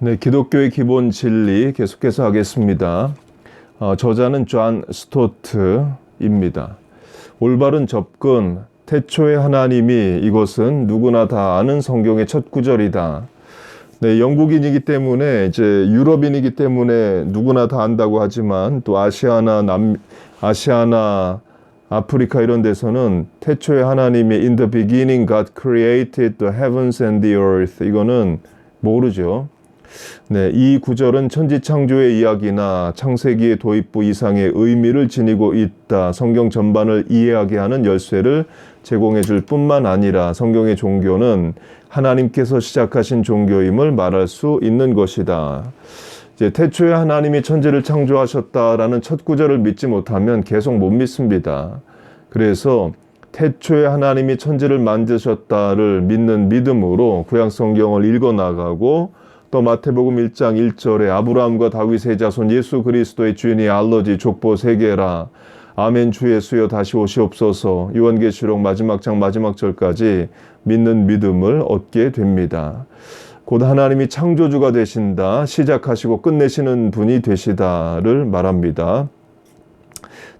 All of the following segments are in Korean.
네, 기독교의 기본 진리 계속해서 하겠습니다. 저자는 존 스토트입니다. 올바른 접근, 태초의 하나님이 이것은 누구나 다 아는 성경의 첫 구절이다. 네, 영국인이기 때문에 이제 유럽인이기 때문에 누구나 다 안다고 하지만 또 아시아나 아프리카 이런 데서는 태초의 하나님이 In the beginning God created the heavens and the earth 이거는 모르죠. 네, 이 구절은 천지창조의 이야기나 창세기의 도입부 이상의 의미를 지니고 있다. 성경 전반을 이해하게 하는 열쇠를 제공해 줄 뿐만 아니라 성경의 종교는 하나님께서 시작하신 종교임을 말할 수 있는 것이다. 이제 태초에 하나님이 천지를 창조하셨다라는 첫 구절을 믿지 못하면 계속 못 믿습니다. 그래서 태초에 하나님이 천지를 만드셨다를 믿는 믿음으로 구약 성경을 읽어 나가고 또 마태복음 1장 1절에 아브라함과 다윗의 자손 예수 그리스도의 주인이 알러지 족보 세계라 아멘 주 예수여 다시 오시옵소서 요한계시록 마지막 장 마지막 절까지 믿는 믿음을 얻게 됩니다. 곧 하나님이 창조주가 되신다, 시작하시고 끝내시는 분이 되시다를 말합니다.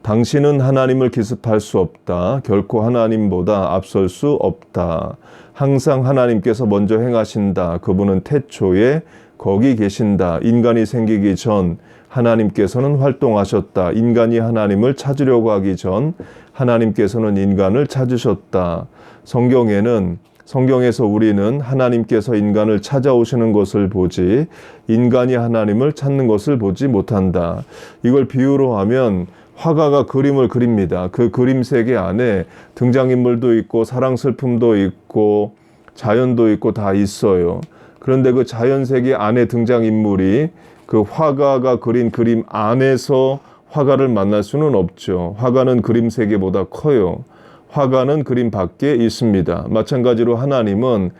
당신은 하나님을 기습할 수 없다. 결코 하나님보다 앞설 수 없다. 항상 하나님께서 먼저 행하신다. 그분은 태초에 거기 계신다. 인간이 생기기 전 하나님께서는 활동하셨다. 인간이 하나님을 찾으려고 하기 전 하나님께서는 인간을 찾으셨다. 성경에서 우리는 하나님께서 인간을 찾아오시는 것을 보지 인간이 하나님을 찾는 것을 보지 못한다. 이걸 비유로 하면 화가가 그림을 그립니다. 그 그림 세계 안에 등장인물도 있고 사랑 슬픔도 있고 자연도 있고 다 있어요. 그런데 그 자연 세계 안에 등장인물이 그 화가가 그린 그림 안에서 화가를 만날 수는 없죠. 화가는 그림 세계보다 커요. 화가는 그림 밖에 있습니다. 마찬가지로 하나님은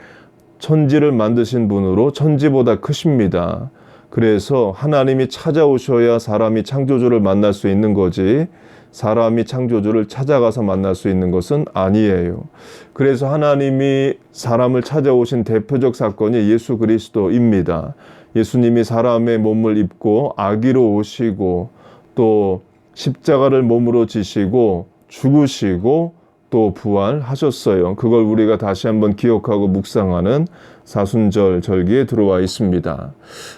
천지를 만드신 분으로 천지보다 크십니다. 그래서 하나님이 찾아오셔야 사람이 창조주를 만날 수 있는 거지 사람이 창조주를 찾아가서 만날 수 있는 것은 아니에요. 그래서 하나님이 사람을 찾아오신 대표적 사건이 예수 그리스도입니다. 예수님이 사람의 몸을 입고 아기로 오시고 또 십자가를 몸으로 지시고 죽으시고 또 부활하셨어요. 그걸 우리가 다시 한번 기억하고 묵상하는 사순절 절기에 들어와 있습니다.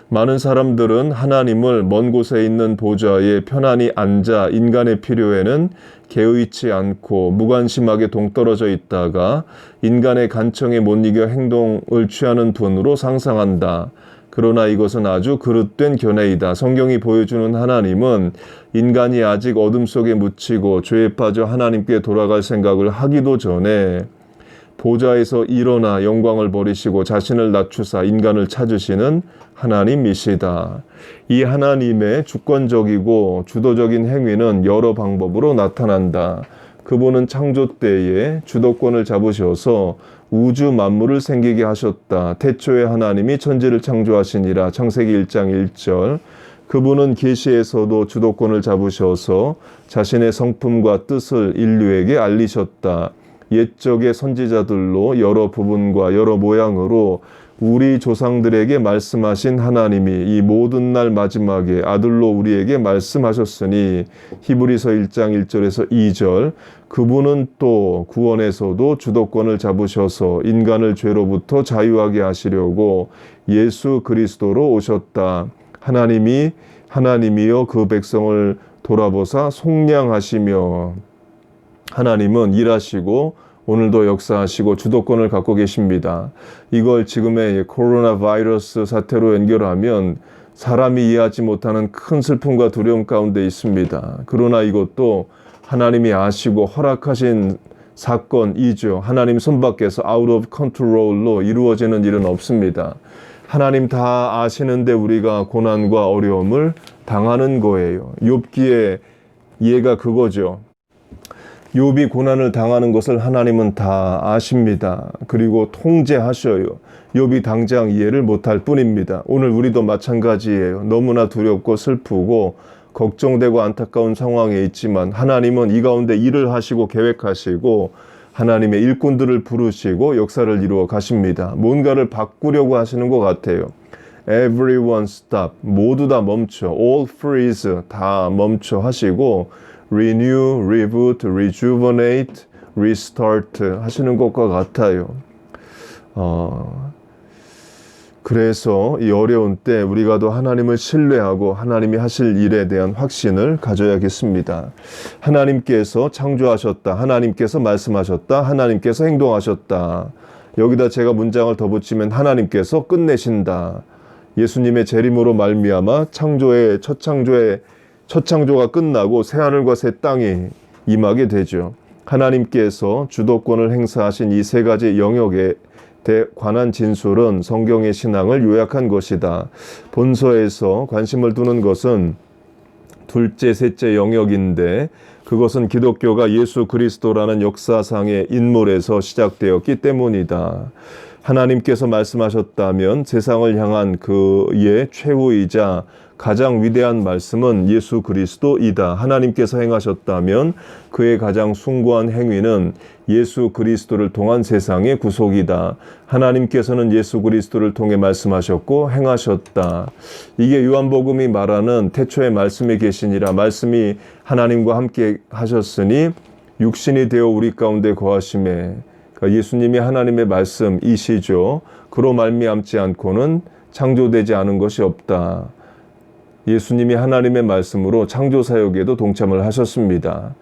많은 사람들은 하나님을 먼 곳에 있는 보좌에 편안히 앉아 인간의 필요에는 개의치 않고 무관심하게 동떨어져 있다가 인간의 간청에 못 이겨 행동을 취하는 분으로 상상한다. 그러나 이것은 아주 그릇된 견해이다. 성경이 보여주는 하나님은 인간이 아직 어둠 속에 묻히고 죄에 빠져 하나님께 돌아갈 생각을 하기도 전에 보좌에서 일어나 영광을 버리시고 자신을 낮추사 인간을 찾으시는 하나님이시다. 이 하나님의 주권적이고 주도적인 행위는 여러 방법으로 나타난다. 그분은 창조 때에 주도권을 잡으셔서 우주 만물을 생기게 하셨다. 태초에 하나님이 천지를 창조하시니라. 창세기 1장 1절. 그분은 계시에서도 주도권을 잡으셔서 자신의 성품과 뜻을 인류에게 알리셨다. 옛적의 선지자들로 여러 부분과 여러 모양으로 우리 조상들에게 말씀하신 하나님이 이 모든 날 마지막에 아들로 우리에게 말씀하셨으니 히브리서 1장 1절에서 2절 그분은 또 구원에서도 주도권을 잡으셔서 인간을 죄로부터 자유하게 하시려고 예수 그리스도로 오셨다. 하나님이여 그 백성을 돌아보사 속량하시며 하나님은 일하시고 오늘도 역사하시고 주도권을 갖고 계십니다. 이걸 지금의 코로나 바이러스 사태로 연결하면 사람이 이해하지 못하는 큰 슬픔과 두려움 가운데 있습니다. 그러나 이것도 하나님이 아시고 허락하신 사건이죠. 하나님 손 밖에서 out of control로 이루어지는 일은 없습니다. 하나님 다 아시는데 우리가 고난과 어려움을 당하는 거예요. 욥기의 예가 그거죠. 욥이 고난을 당하는 것을 하나님은 다 아십니다. 그리고 통제하셔요. 욥이 당장 이해를 못할 뿐입니다. 오늘 우리도 마찬가지예요. 너무나 두렵고 슬프고 걱정되고 안타까운 상황에 있지만 하나님은 이 가운데 일을 하시고 계획하시고 하나님의 일꾼들을 부르시고 역사를 이루어 가십니다. 뭔가를 바꾸려고 하시는 것 같아요. everyone stop. 모두 다 멈춰. all freeze. 다 멈춰 하시고 renew, reboot, rejuvenate, restart 하시는 것과 같아요. 그래서 이 어려운 때 우리가 더 하나님을 신뢰하고 하나님이 하실 일에 대한 확신을 가져야겠습니다. 하나님께서 창조하셨다. 하나님께서 말씀하셨다. 하나님께서 행동하셨다. 여기다 제가 문장을 더 붙이면 하나님께서 끝내신다. 예수님의 재림으로 말미암아 첫 창조가 끝나고 새하늘과 새 땅이 임하게 되죠. 하나님께서 주도권을 행사하신 이 세 가지 영역에 관한 진술은 성경의 신앙을 요약한 것이다. 본서에서 관심을 두는 것은 둘째, 셋째 영역인데 그것은 기독교가 예수 그리스도라는 역사상의 인물에서 시작되었기 때문이다. 하나님께서 말씀하셨다면 세상을 향한 그의 최후이자 가장 위대한 말씀은 예수 그리스도이다. 하나님께서 행하셨다면 그의 가장 숭고한 행위는 예수 그리스도를 통한 세상의 구속이다. 하나님께서는 예수 그리스도를 통해 말씀하셨고 행하셨다. 이게 요한복음이 말하는 태초에 말씀이 계시니라. 말씀이 하나님과 함께 하셨으니 육신이 되어 우리 가운데 거하심에, 그러니까 예수님이 하나님의 말씀이시죠. 그로 말미암지 않고는 창조되지 않은 것이 없다. 예수님이 하나님의 말씀으로 창조사역에도 동참을 하셨습니다.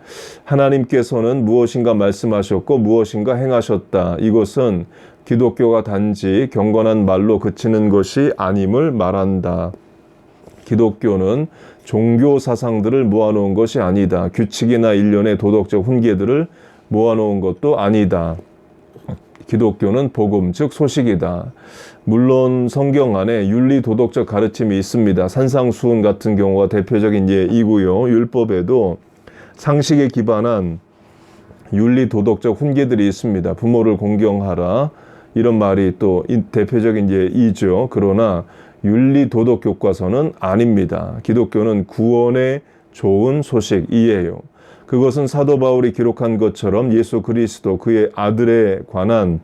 하나님께서는 무엇인가 말씀하셨고 무엇인가 행하셨다. 이것은 기독교가 단지 경건한 말로 그치는 것이 아님을 말한다. 기독교는 종교 사상들을 모아놓은 것이 아니다. 규칙이나 일련의 도덕적 훈계들을 모아놓은 것도 아니다. 기독교는 복음, 즉 소식이다. 물론 성경 안에 윤리 도덕적 가르침이 있습니다. 산상수훈 같은 경우가 대표적인 예이고요. 율법에도 상식에 기반한 윤리 도덕적 훈계들이 있습니다. 부모를 공경하라, 이런 말이 또 대표적인 예이죠. 그러나 윤리 도덕 교과서는 아닙니다. 기독교는 구원의 좋은 소식이에요. 그것은 사도 바울이 기록한 것처럼 예수 그리스도 그의 아들에 관한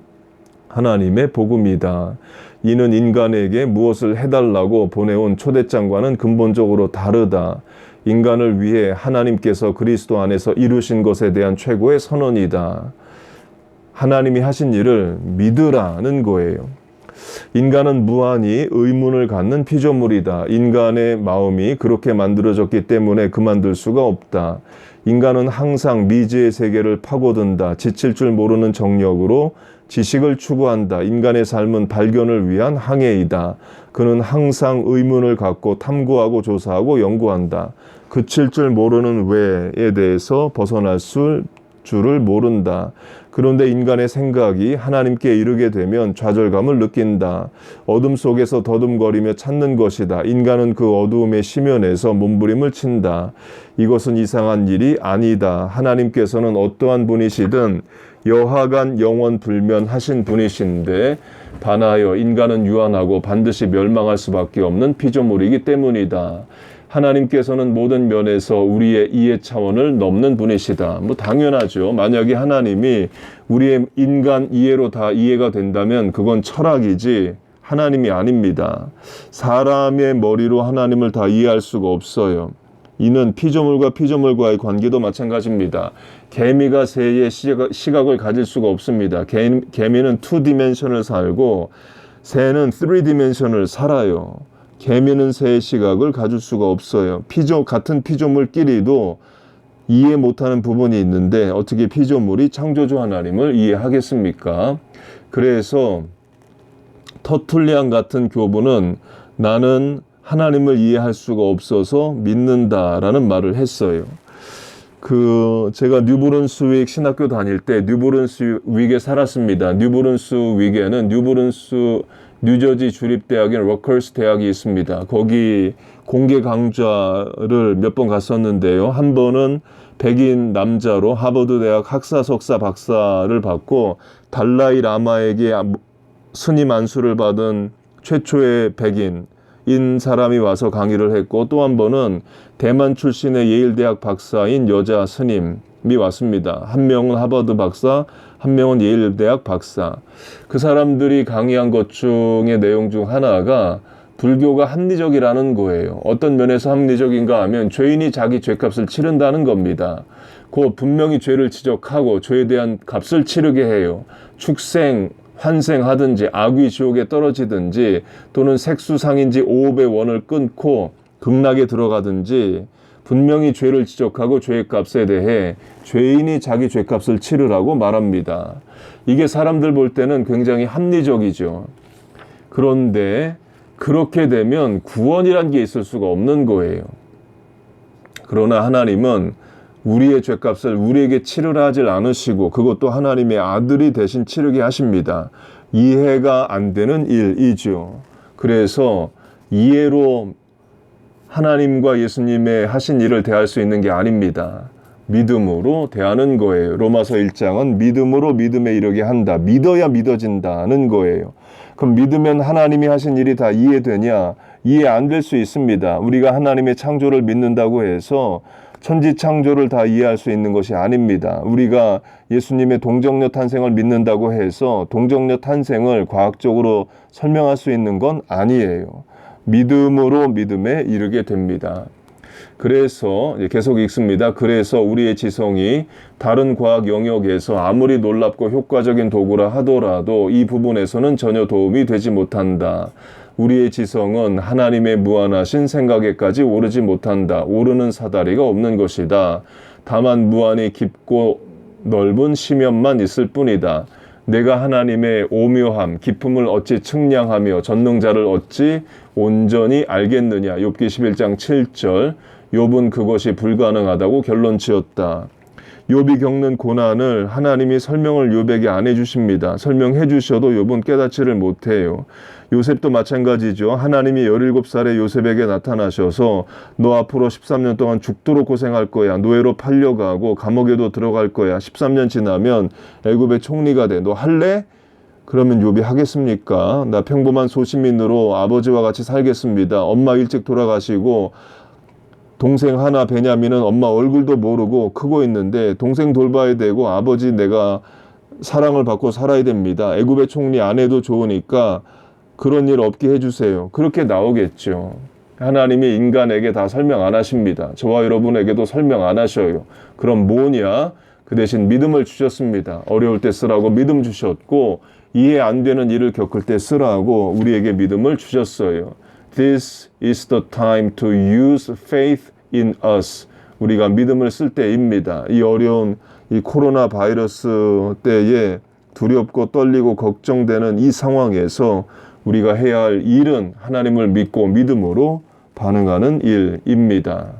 하나님의 복음이다. 이는 인간에게 무엇을 해달라고 보내온 초대장과는 근본적으로 다르다. 인간을 위해 하나님께서 그리스도 안에서 이루신 것에 대한 최고의 선언이다. 하나님이 하신 일을 믿으라는 거예요. 인간은 무한히 의문을 갖는 피조물이다. 인간의 마음이 그렇게 만들어졌기 때문에 그만둘 수가 없다. 인간은 항상 미지의 세계를 파고든다. 지칠 줄 모르는 정력으로 지식을 추구한다. 인간의 삶은 발견을 위한 항해이다. 그는 항상 의문을 갖고 탐구하고 조사하고 연구한다. 그칠 줄 모르는 왜에 대해서 벗어날 줄을 모른다. 그런데 인간의 생각이 하나님께 이르게 되면 좌절감을 느낀다. 어둠 속에서 더듬거리며 찾는 것이다. 인간은 그 어두움의 심연에서 몸부림을 친다. 이것은 이상한 일이 아니다. 하나님께서는 어떠한 분이시든 여하간 영원 불면하신 분이신데 반하여 인간은 유한하고 반드시 멸망할 수밖에 없는 피조물이기 때문이다. 하나님께서는 모든 면에서 우리의 이해 차원을 넘는 분이시다. 당연하죠. 만약에 하나님이 우리의 인간 이해로 다 이해가 된다면 그건 철학이지 하나님이 아닙니다. 사람의 머리로 하나님을 다 이해할 수가 없어요. 이는 피조물과 피조물과의 관계도 마찬가지입니다. 개미가 새의 시각을 가질 수가 없습니다. 개미는 2디멘션을 살고 새는 3디멘션을 살아요. 개미는 새의 시각을 가질 수가 없어요. 같은 피조물끼리도 이해 못하는 부분이 있는데 어떻게 피조물이 창조주 하나님을 이해하겠습니까? 그래서 터툴리안 같은 교부는 나는 하나님을 이해할 수가 없어서 믿는다라는 말을 했어요. 제가 뉴브룬스윅 신학교 다닐 때 뉴브룬스윅에 살았습니다. 뉴브룬스윅에는 뉴저지 주립대학인 러커스 대학이 있습니다. 거기 공개 강좌를 몇 번 갔었는데요. 한 번은 백인 남자로 하버드 대학 학사, 석사, 박사를 받고 달라이 라마에게 스님 안수를 받은 최초의 백인인 사람이 와서 강의를 했고, 또 한 번은 대만 출신의 예일대학 박사인 여자 스님이 왔습니다. 한 명은 하버드 박사, 한 명은 예일대학 박사. 그 사람들이 강의한 것 중의 내용 중 하나가 불교가 합리적이라는 거예요. 어떤 면에서 합리적인가 하면 죄인이 자기 죄값을 치른다는 겁니다. 곧 분명히 죄를 지적하고 죄에 대한 값을 치르게 해요. 축생, 환생하든지 악귀 지옥에 떨어지든지 또는 색수상인지 오업의 원을 끊고 극락에 들어가든지 분명히 죄를 지적하고 죄의 값에 대해 죄인이 자기 죄값을 치르라고 말합니다. 이게 사람들 볼 때는 굉장히 합리적이죠. 그런데 그렇게 되면 구원이란 게 있을 수가 없는 거예요. 그러나 하나님은 우리의 죄값을 우리에게 치르라 하질 않으시고 그것도 하나님의 아들이 대신 치르게 하십니다. 이해가 안 되는 일이죠. 그래서 이해로 하나님과 예수님의 하신 일을 대할 수 있는 게 아닙니다. 믿음으로 대하는 거예요. 로마서 1장은 믿음으로 믿음에 이르게 한다. 믿어야 믿어진다는 거예요. 그럼 믿으면 하나님이 하신 일이 다 이해되냐? 이해 안 될 수 있습니다. 우리가 하나님의 창조를 믿는다고 해서 천지 창조를 다 이해할 수 있는 것이 아닙니다. 우리가 예수님의 동정녀 탄생을 믿는다고 해서 동정녀 탄생을 과학적으로 설명할 수 있는 건 아니에요. 믿음으로 믿음에 이르게 됩니다. 그래서 계속 읽습니다. 그래서 우리의 지성이 다른 과학 영역에서 아무리 놀랍고 효과적인 도구라 하더라도 이 부분에서는 전혀 도움이 되지 못한다. 우리의 지성은 하나님의 무한하신 생각에까지 오르지 못한다. 오르는 사다리가 없는 것이다. 다만 무한히 깊고 넓은 심연만 있을 뿐이다. 내가 하나님의 오묘함, 기품을 어찌 측량하며 전능자를 어찌 온전히 알겠느냐. 욥기 11장 7절. 욥은 그것이 불가능하다고 결론 지었다. 욥이 겪는 고난을 하나님이 설명을 욥에게 안 해주십니다. 설명해 주셔도 욥은 깨닫지를 못해요. 요셉도 마찬가지죠. 하나님이 17살에 요셉에게 나타나셔서 너 앞으로 13년 동안 죽도록 고생할 거야. 노예로 팔려가고 감옥에도 들어갈 거야. 13년 지나면 애굽의 총리가 돼. 너 할래? 그러면 욥이 하겠습니까? 나 평범한 소시민으로 아버지와 같이 살겠습니다. 엄마 일찍 돌아가시고 동생 하나 베냐민은 엄마 얼굴도 모르고 크고 있는데 동생 돌봐야 되고 아버지 내가 사랑을 받고 살아야 됩니다. 애굽의 총리 아내도 좋으니까 그런 일 없게 해주세요. 그렇게 나오겠죠. 하나님이 인간에게 다 설명 안 하십니다. 저와 여러분에게도 설명 안 하셔요. 그럼 뭐냐? 그 대신 믿음을 주셨습니다. 어려울 때 쓰라고 믿음 주셨고 이해 안 되는 일을 겪을 때 쓰라고 우리에게 믿음을 주셨어요. This is the time to use faith in us. 우리가 믿음을 쓸 때입니다. 이 어려운 이 코로나 바이러스 때에 두렵고 떨리고 걱정되는 이 상황에서 우리가 해야 할 일은 하나님을 믿고 믿음으로 반응하는 일입니다.